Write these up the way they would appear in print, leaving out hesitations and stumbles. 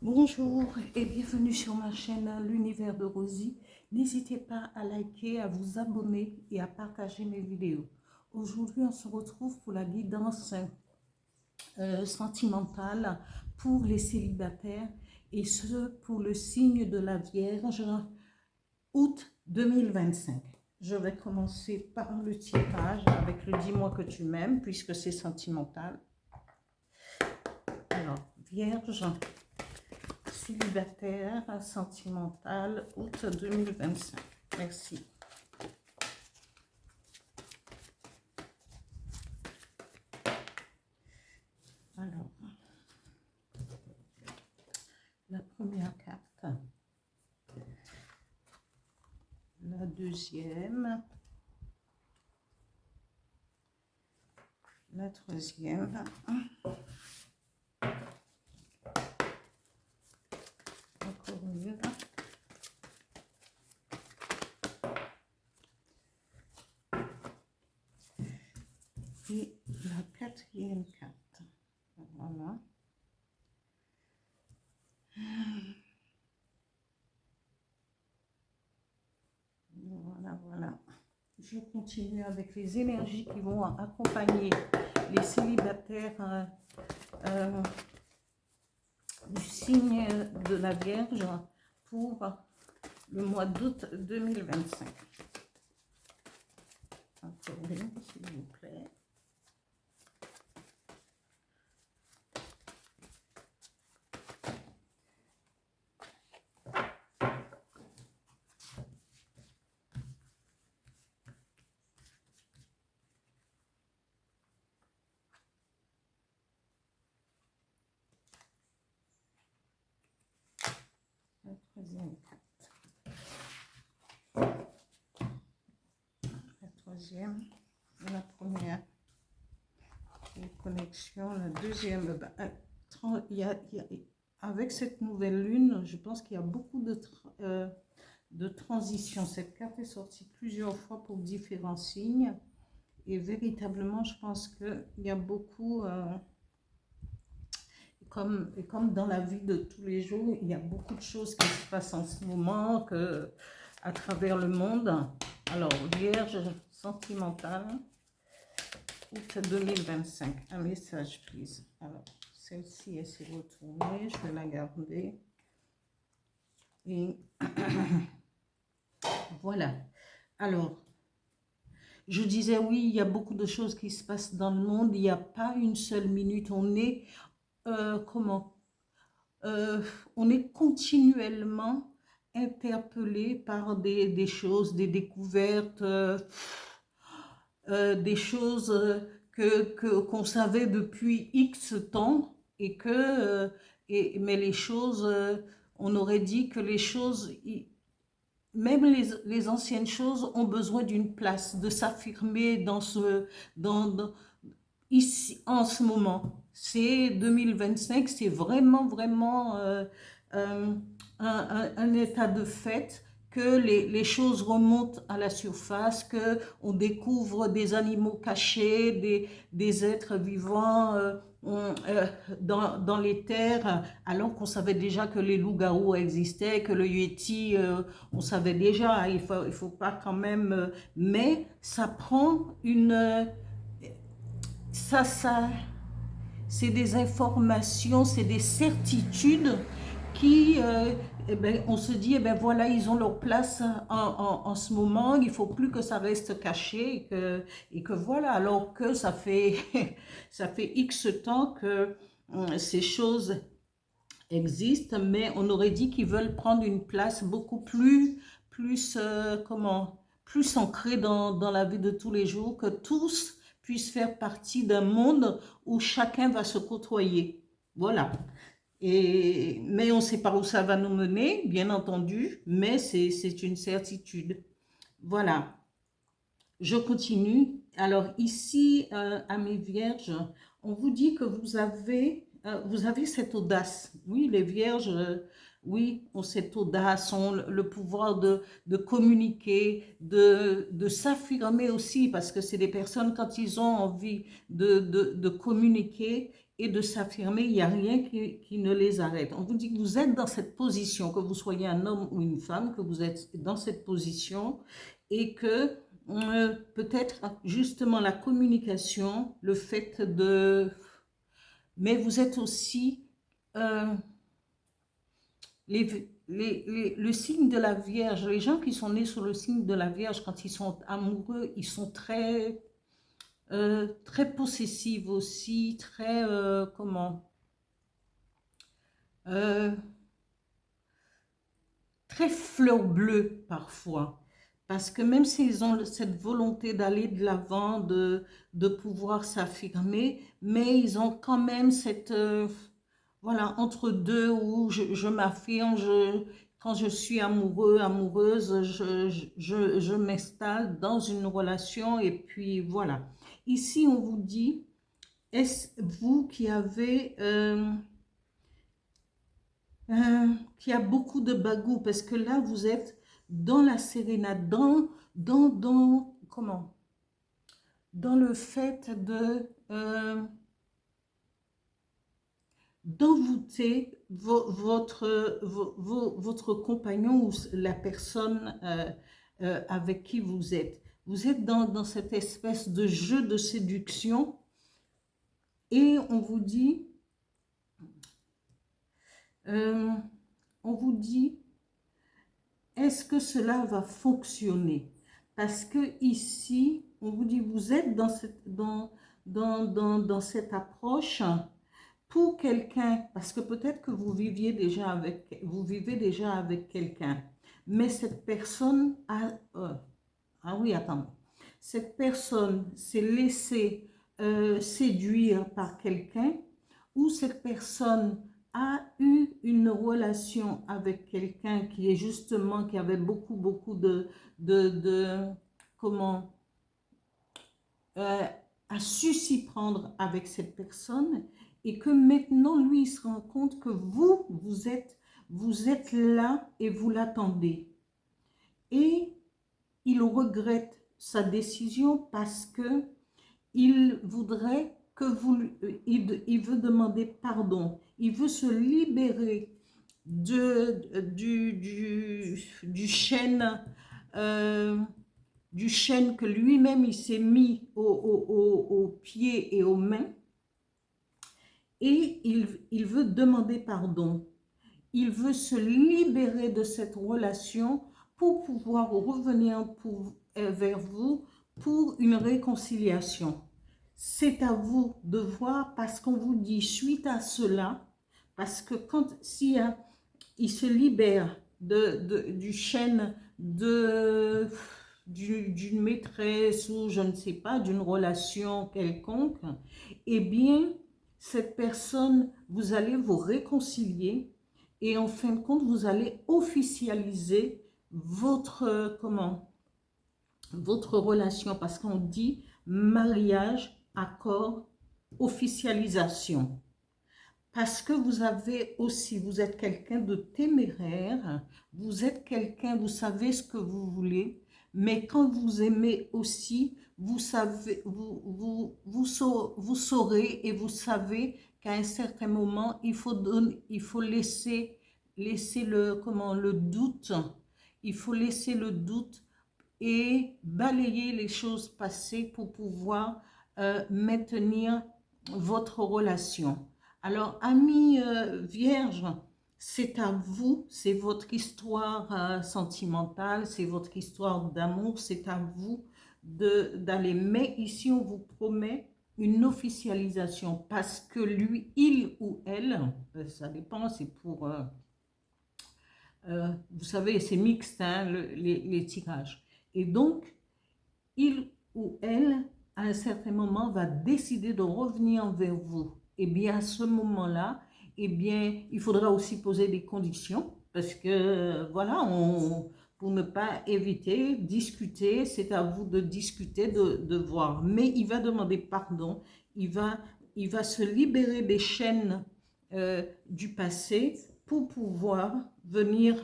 Bonjour et bienvenue sur ma chaîne L'Univers de Rosie. N'hésitez pas à liker, à vous abonner et à partager mes vidéos. Aujourd'hui, on se retrouve pour la guidance sentimentale pour les célibataires et ce pour le signe de la Vierge, août 2025. Je vais commencer par le tirage avec le dis-moi que tu m'aimes puisque c'est sentimental. Alors, Vierge, célibataire, sentimental, août 2025. Merci. Alors, la première carte, la deuxième, la troisième, encore une, et la quatrième carte. Voilà. Voilà. Je continue avec les énergies qui vont accompagner les célibataires du signe de la Vierge pour le mois d'août 2025. Encore une, s'il vous plaît. La troisième carte. La troisième, la première, les connexions, la deuxième. Avec cette nouvelle lune, je pense qu'il y a beaucoup de transitions. Cette carte est sortie plusieurs fois pour différents signes. Et véritablement, je pense qu'il y a beaucoup... Comme dans la vie de tous les jours, il y a beaucoup de choses qui se passent en ce moment à travers le monde. Alors, Vierge sentimentale, août 2025. Un message, please. Alors, celle-ci, elle s'est retournée. Je vais la garder. Et voilà. Alors, je disais, oui, il y a beaucoup de choses qui se passent dans le monde. Il n'y a pas une seule minute. On est... on est continuellement interpellé par des choses, des découvertes, des choses qu'on savait depuis X temps et mais les choses, on aurait dit que les choses, même les anciennes choses ont besoin d'une place, de s'affirmer ici, en ce moment. C'est 2025, c'est vraiment un état de fait que les choses remontent à la surface, qu'on découvre des animaux cachés, des êtres vivants dans les terres, alors qu'on savait déjà que les loups-garous existaient, que le Yeti, on savait déjà, il faut pas quand même... mais ça prend une... ça, c'est des informations, c'est des certitudes qui, on se dit, voilà, ils ont leur place en ce moment, il ne faut plus que ça reste caché et que voilà, alors que ça fait, ça fait X temps que ces choses existent, mais on aurait dit qu'ils veulent prendre une place beaucoup plus plus ancrée dans la vie de tous les jours, que tous puissent faire partie d'un monde où chacun va se côtoyer. Voilà. Mais on ne sait pas où ça va nous mener, bien entendu, mais c'est une certitude. Voilà. Je continue. Alors ici, à mes vierges, on vous dit que vous avez cette audace. Oui, les vierges, oui, ont cette audace, ont le pouvoir de communiquer, de s'affirmer aussi, parce que c'est des personnes, quand ils ont envie de communiquer, et de s'affirmer, il n'y a rien qui ne les arrête. On vous dit que vous êtes dans cette position, que vous soyez un homme ou une femme, que vous êtes dans cette position et que peut-être justement la communication, le fait de... Mais vous êtes aussi... le signe de la Vierge, les gens qui sont nés sur le signe de la Vierge, quand ils sont amoureux, ils sont très possessifs aussi, très, comment, euh, très fleur bleue parfois. Parce que même s'ils ont cette volonté d'aller de l'avant, de pouvoir s'affirmer, mais ils ont quand même cette, voilà, entre deux où je m'affirme, quand je suis amoureux, amoureuse, je m'installe dans une relation et puis voilà. Ici, on vous dit, est-ce vous qui a beaucoup de bagou, parce que là, vous êtes dans la sérénade, comment? Dans le fait de d'envoûter votre compagnon ou la personne avec qui vous êtes. Vous êtes dans cette espèce de jeu de séduction et on vous dit, est-ce que cela va fonctionner? Parce que ici, on vous dit, vous êtes dans cette approche pour quelqu'un, parce que peut-être que vous vivez déjà avec quelqu'un, mais cette personne a... ah oui, attends. Cette personne s'est laissée séduire par quelqu'un ou cette personne a eu une relation avec quelqu'un qui est justement, qui avait beaucoup comment, a su s'y prendre avec cette personne et que maintenant, lui, il se rend compte que vous êtes là et vous l'attendez. Et il regrette sa décision parce que il voudrait que il veut demander pardon. Il veut se libérer du chêne que lui-même il s'est mis aux pieds et aux mains et il veut demander pardon. Il veut se libérer de cette relation pour pouvoir revenir vers vous pour une réconciliation. C'est à vous de voir parce qu'on vous dit suite à cela, parce que si il se libère du chêne d'une maîtresse ou je ne sais pas, d'une relation quelconque, eh bien, cette personne, vous allez vous réconcilier et en fin de compte, vous allez officialiser votre relation parce qu'on dit mariage, accord, officialisation. Parce que vous êtes quelqu'un de téméraire, vous êtes quelqu'un, vous savez ce que vous voulez, mais quand vous aimez aussi, vous saurez et vous savez qu'à un certain moment, il faut laisser le doute, il faut laisser le doute et balayer les choses passées pour pouvoir maintenir votre relation. Alors, amis vierges, c'est à vous, c'est votre histoire sentimentale, c'est votre histoire d'amour, c'est à vous d'aller. Mais ici, on vous promet une officialisation parce que lui, il ou elle, ça dépend, c'est pour... vous savez, c'est mixte, hein, les tirages. Et donc, il ou elle, à un certain moment, va décider de revenir vers vous. Et bien, à ce moment-là, eh bien, il faudra aussi poser des conditions parce que, voilà, pour ne pas éviter, discuter, c'est à vous de discuter, de voir. Mais il va demander pardon, il va se libérer des chaînes du passé pour pouvoir venir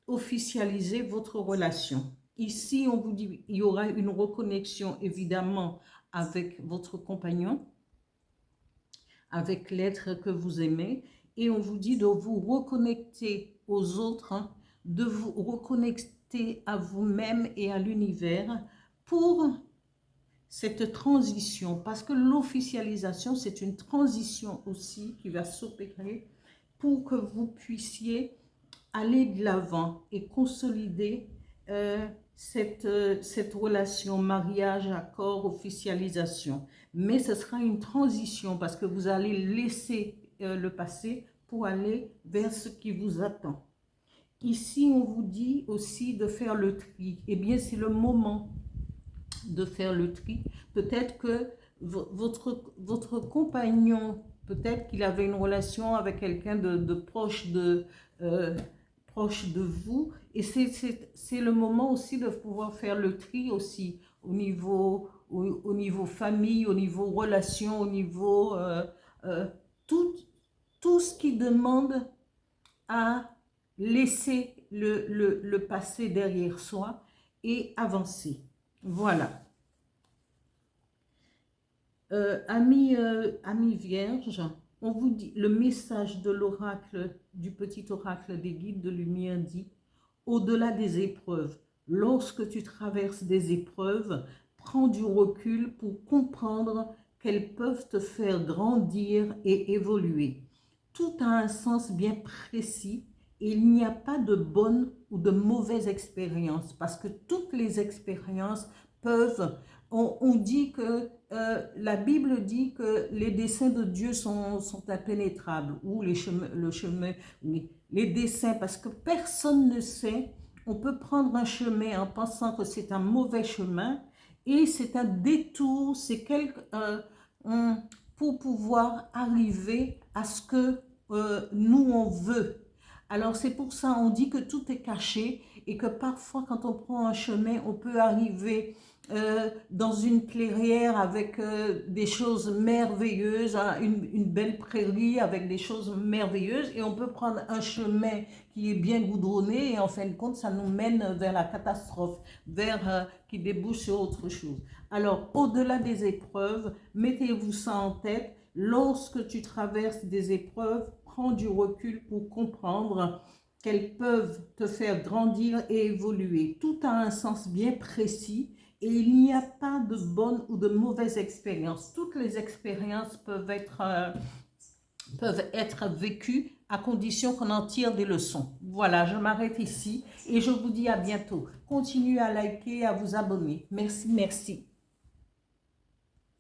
officialiser votre relation. Ici, on vous dit il y aura une reconnexion évidemment avec votre compagnon. avec l'être que vous aimez. Et on vous dit de vous reconnecter aux autres, hein, de vous reconnecter à vous-même et à l'univers pour cette transition. Parce que l'officialisation, c'est une transition aussi qui va s'opérer pour que vous puissiez aller de l'avant et consolider cette relation mariage, accord, officialisation. Mais ce sera une transition parce que vous allez laisser le passé pour aller vers ce qui vous attend. Ici, on vous dit aussi de faire le tri. Eh bien, c'est le moment de faire le tri. Peut-être que votre compagnon, peut-être qu'il avait une relation avec quelqu'un de proche proche de vous. Et c'est le moment aussi de pouvoir faire le tri aussi au niveau famille, au niveau relation, au niveau tout, tout ce qui demande à laisser le passé derrière soi et avancer. Voilà. Amis vierges, on vous dit, le message de l'oracle, du petit oracle des guides de lumière dit, au-delà des épreuves, lorsque tu traverses des épreuves, prends du recul pour comprendre qu'elles peuvent te faire grandir et évoluer. Tout a un sens bien précis et il n'y a pas de bonne ou de mauvaise expérience parce que toutes les expériences peuvent, on dit que la Bible dit que les desseins de Dieu sont impénétrables ou le chemin, oui, les desseins, parce que personne ne sait, on peut prendre un chemin en pensant que c'est un mauvais chemin et c'est un détour, c'est pour pouvoir arriver à ce que nous on veut. Alors c'est pour ça on dit que tout est caché et que parfois quand on prend un chemin, on peut arriver dans une clairière avec des choses merveilleuses, hein, une belle prairie avec des choses merveilleuses et on peut prendre un chemin qui est bien goudronné et en fin de compte ça nous mène vers la catastrophe, vers qui débouche sur autre chose. Alors au-delà des épreuves, mettez-vous ça en tête, lorsque tu traverses des épreuves, prends du recul pour comprendre qu'elles peuvent te faire grandir et évoluer. Tout a un sens bien précis et il n'y a pas de bonne ou de mauvaise expérience. Toutes les expériences peuvent être vécues à condition qu'on en tire des leçons. Voilà, je m'arrête ici et je vous dis à bientôt. Continuez à liker et à vous abonner. Merci, merci.